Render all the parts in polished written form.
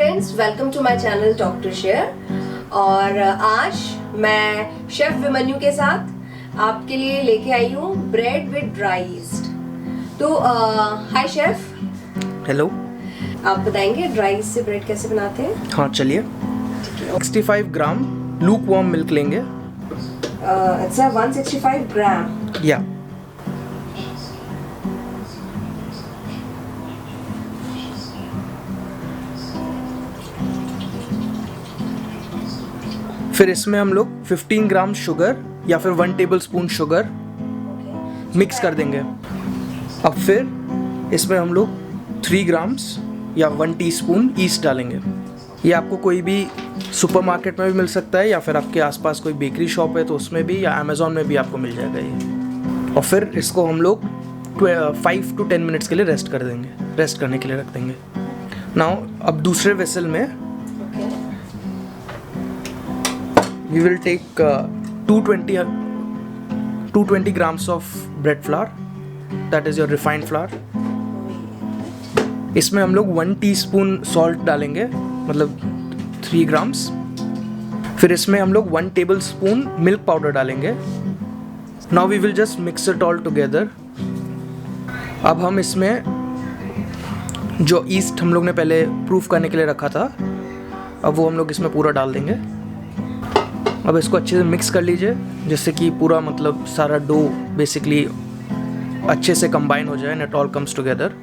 Friends, welcome to my channel talk to share. और आज मैं शेफ विमन्यु के साथ आपके लिए लेके आई हूँ ब्रेड विद ड्राई ईस्ट। तो हाय शेफ। हेलो। आप बताएंगे ड्राई ईस्ट से ब्रेड कैसे बनाते हैं? हाँ चलिए। 65 ग्राम लूक वार्म मिल्क लेंगे। अच्छा, 165 ग्राम। या फिर इसमें हम लोग 15 ग्राम शुगर या फिर 1 टेबल स्पून शुगर मिक्स कर देंगे। अब फिर इसमें हम लोग 3 ग्राम्स या 1 टीस्पून ईस्ट डालेंगे। ये आपको कोई भी सुपरमार्केट में भी मिल सकता है या फिर आपके आसपास कोई बेकरी शॉप है तो उसमें भी, या अमेज़ॉन में भी आपको मिल जाएगा ये। और फिर इसको हम लोग 5 to 10 मिनट्स के लिए रेस्ट करने के लिए रख देंगे। नाउ अब दूसरे वेसल में we will take 220 grams of bread flour, that is your refined flour. इसमें हम लोग 1 टीस्पून सॉल्ट डालेंगे, मतलब 3 ग्राम्स। फिर इसमें हम लोग 1 टेबल स्पून मिल्क पाउडर डालेंगे। Now we will just mix it all together. अब हम इसमें जो ईस्ट हम लोग ने पहले प्रूफ करने के लिए रखा था, अब वो हम लोग इसमें पूरा डाल देंगे। अब इसको अच्छे से मिक्स कर लीजिए जिससे कि पूरा मतलब सारा डो बेसिकली अच्छे से कंबाइन हो जाए and it all comes together.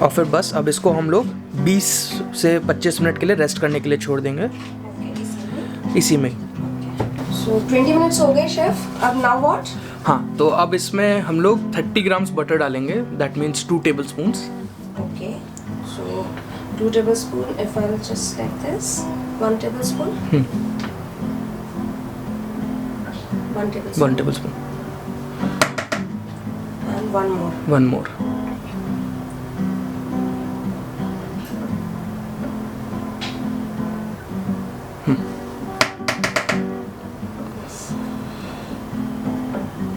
और फिर बस अब इसको हम लोग 20 से 25 मिनट के लिए रेस्ट करने के लिए छोड़ देंगे। इसी में So 20 मिनट्स हो गए शेफ। अब नाउ व्हाट? हाँ, तो अब इसमें हम लोग 30 ग्राम्स बटर डालेंगे, that means 2 table spoons. Okay, so 2 table spoon. If I will just like this 1 table spoon. 1 table spoon and one more.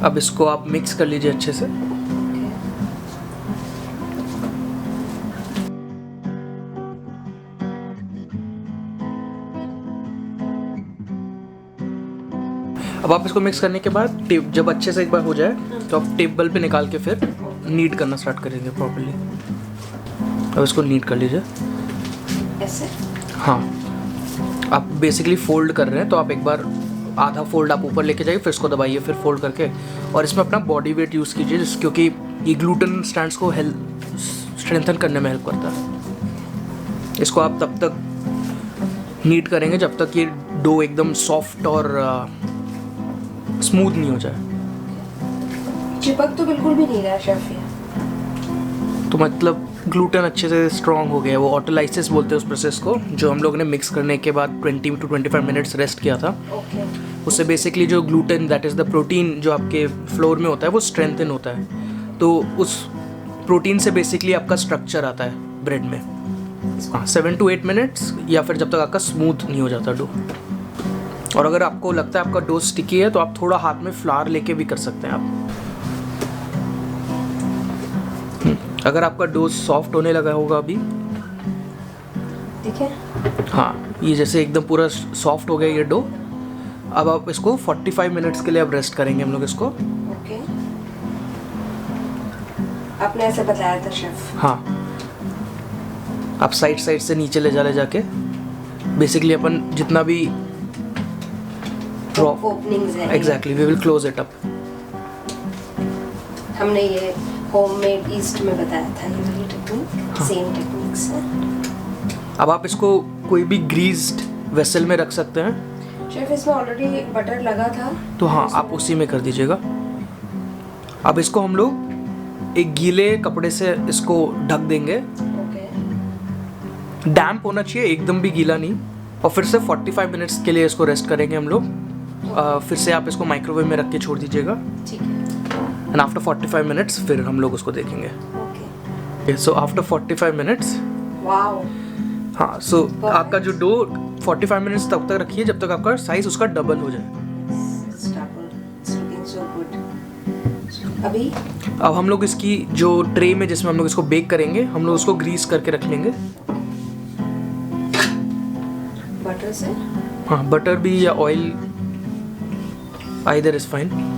अब इसको आप मिक्स कर लीजिए अच्छे से। अब आप इसको मिक्स करने के बाद जब अच्छे से एक बार हो जाए तो आप टेबल पे निकाल के फिर नीड करना स्टार्ट करेंगे प्रॉपर्ली। अब इसको नीड कर लीजिए ऐसे। हाँ, आप बेसिकली फोल्ड कर रहे हैं तो आप एक बार आधा फोल्ड आप ऊपर लेके जाइए, फिर इसको दबाइए, फिर फोल्ड करके, और इसमें अपना बॉडी वेट यूज़ कीजिए क्योंकि ये ग्लूटेन स्टैंड्स को स्ट्रेंथन करने में हेल्प करता है। इसको आप तब तक नीड करेंगे जब तक ये डो एकदम सॉफ्ट और स्मूथ नहीं हो जाए। चिपक तो बिल्कुल भी नहीं रहा शेफ ये। तो मतलब ग्लूटेन अच्छे से स्ट्रॉन्ग हो गया। वो ऑटोलाइसिस बोलते हैं उस प्रोसेस को, जो हम लोगों ने मिक्स करने के बाद 20 to 25 मिनट्स रेस्ट किया था। उससे बेसिकली जो gluten, that is the protein जो आपके फ्लोर में होता है, वो स्ट्रेंथन होता है। तो उस प्रोटीन से बेसिकली आपका स्ट्रक्चर आता है ब्रेड में। हाँ, 7 to 8 मिनट्स, या फिर जब तक आपका स्मूथ नहीं हो जाता डो। और अगर आपको लगता है आपका डो स्टिकी है तो आप थोड़ा हाथ में फ्लावर लेके भी कर सकते हैं आप। अगर आपका डो सॉफ्ट होने लगा होगा अभी, ठीक है। हाँ, ये जैसे एकदम पूरा सॉफ्ट हो गया ये डो। अब आप इसको 45 मिनट्स के लिए अब रेस्ट करेंगे हम लोग इसको। ओके, आपने ऐसे बताया था शेफ। हाँ, आप साइड से नीचे ले जाके बेसिकली अपन जितना भी ओपनिंग्स हैं, exactly we will close it up. हमने ये होममेड ईस्ट में बताया था, ये वाली टेक्निक सेम टेक्निक्स है। अब आप इसको कोई भी ग्रीस्ड वेसल में रख सकते हैं। शेफ, इसमें ऑलरेडी बटर लगा था तो हाँ, आप उसी में कर दीजिएगा। अब इसको हम लोग एक गीले कपड़े से इसको ढक देंगे। ओके, डैम्प होना चाहिए, एकदम भी गीला नहीं। और फिर से 45 मिनट्स के लिए इसको रेस्ट करेंगे हम लोग। फिर से आप इसको माइक्रोवेव में रख के छोड़ दीजिएगा। ठीक है। एंड आफ्टर 45 मिनट्स फिर हम लोग उसको देखेंगे। Okay, So after 45 minutes, wow, हाँ, so आपका जो डो 45 मिनट्स तब तक रखिए जब तक आपका साइज उसका डबल हो जाए। it's double. It's looking so good. अभी अब हम लोग इसकी जो ट्रे में जिसमें हम लोग इसको बेक करेंगे, हम लोग उसको ग्रीस करके रख लेंगे। बटर से, हाँ, बटर भी या ऑयल, आइदर इज फाइन।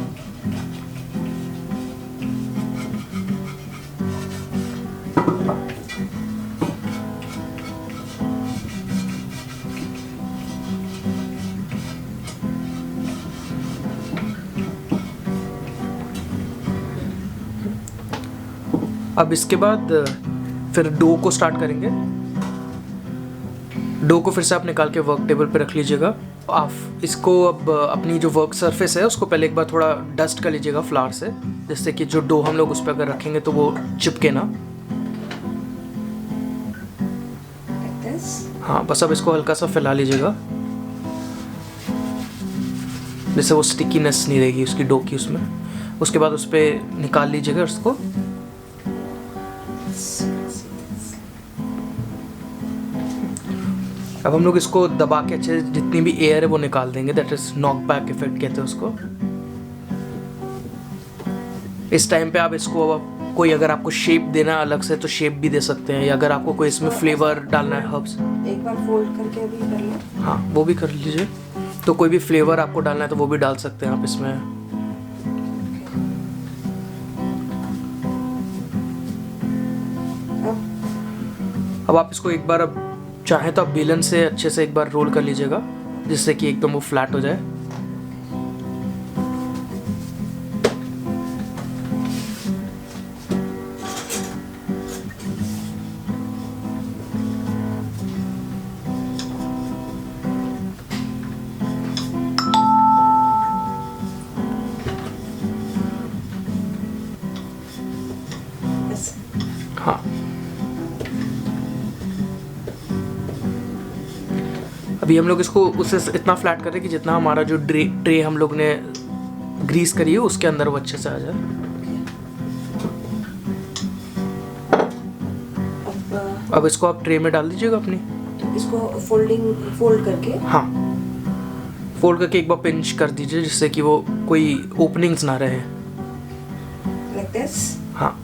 अब इसके बाद फिर डो को स्टार्ट करेंगे। डो को फिर से आप निकाल के वर्क टेबल पे रख लीजिएगा। आप इसको अब अपनी जो वर्क सरफेस है उसको पहले एक बार थोड़ा डस्ट कर लीजिएगा फ्लावर से, जिससे कि जो डो हम लोग उस पर अगर रखेंगे तो वो चिपके ना। like this. हाँ, बस अब इसको हल्का सा फैला लीजिएगा, जिससे वो स्टिकीनेस नहीं रहेगी उसकी डो की उसमें। उसके बाद उस पर निकाल लीजिएगा उसको। अब हम लोग इसको दबा के अच्छे से जितनी भी एयर है वो निकाल देंगे। That is knock back effect कहते हैं उसको। इस टाइम पे आप इसको अब कोई अगर आपको शेप देना है अलग से तो शेप भी दे सकते हैं, या अगर आपको कोई इसमें फ्लेवर डालना है हर्ब्स, एक बार फोल्ड करके अभी कर लो। हाँ वो भी कर लीजिए। तो कोई भी फ्लेवर आपको डालना है तो वो भी डाल सकते हैं आप इसमें। अब आप इसको एक बार, अब चाहे तो आप बेलन से अच्छे से एक बार रोल कर लीजिएगा, जिससे कि एकदम वो फ्लैट हो जाए। हाँ, अभी हम लोग इसको उससे इतना फ्लैट करें कि जितना हमारा जो ट्रे हम लोग ने ग्रीस करी है उसके अंदर वो अच्छे से आ जाए। अब इसको आप ट्रे में डाल दीजिएगा अपनी। इसको फोल्ड करके, हाँ, फोल्ड करके एक बार पिंच कर दीजिए, जिससे कि वो कोई ओपनिंग्स ना रहे। like this. हाँ,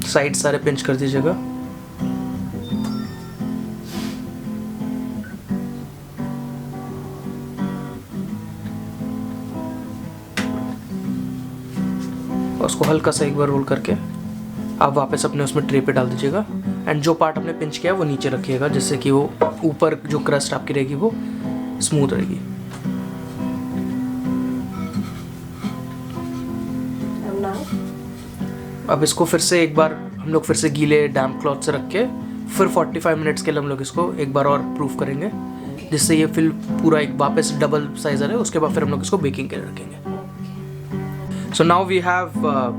साइड सारे पिंच कर दीजिएगा। उसको हल्का सा एक बार रोल करके आप वापस अपने उसमें ट्रे पे डाल दीजिएगा। एंड जो पार्ट हमने पिंच किया वो नीचे रखिएगा, जिससे कि वो ऊपर जो क्रस्ट आपकी रहेगी वो स्मूथ रहेगी। अब इसको फिर से एक बार हम लोग फिर से गीले डैम्प क्लॉथ से रख के फिर 45 मिनट्स के लिए हम लोग इसको एक बार और प्रूफ करेंगे, जिससे ये फिल पूरा एक वापस डबल साइज है। उसके बाद फिर हम लोग इसको बेकिंग के लिए रखेंगे। So now we have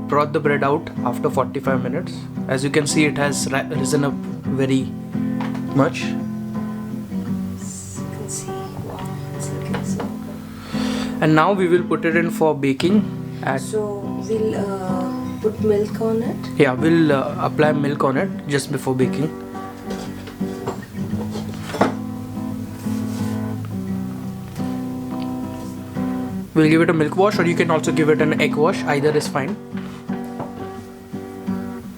brought the bread out after 45 minutes. As you can see, it has risen up very much. You can see, wow, it's looking so good. And now we will put it in for baking. So we'll put milk on it. Yeah, we'll apply milk on it just before baking. We'll give it a milk wash, or you can also give it an egg wash. Either is fine.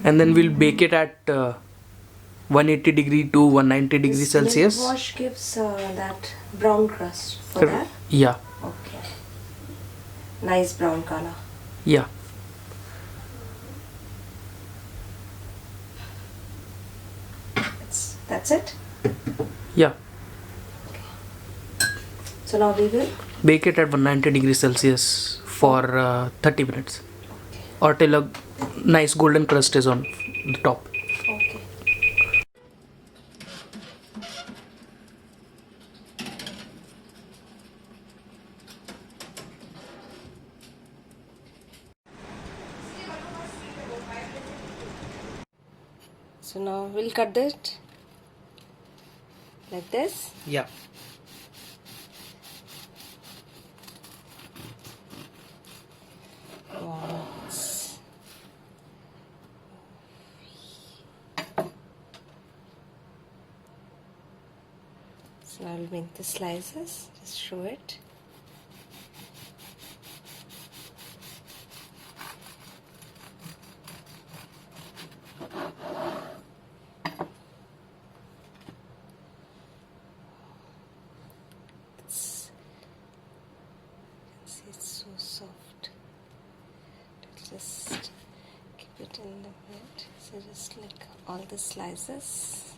And then we'll bake it at 180 degree to 190 degree Celsius. Milk wash gives that brown crust for that. Yeah, Okay. Nice brown color. yeah. That's it. Yeah. So now we will. Bake it at 190 degrees Celsius for 30 minutes, or till a nice golden crust is on the top. Okay. So now we'll cut it like this. Yeah. Wow. So I'll make the slices, just show it. It's so soft. Just keep it in the mid. So just like all the slices.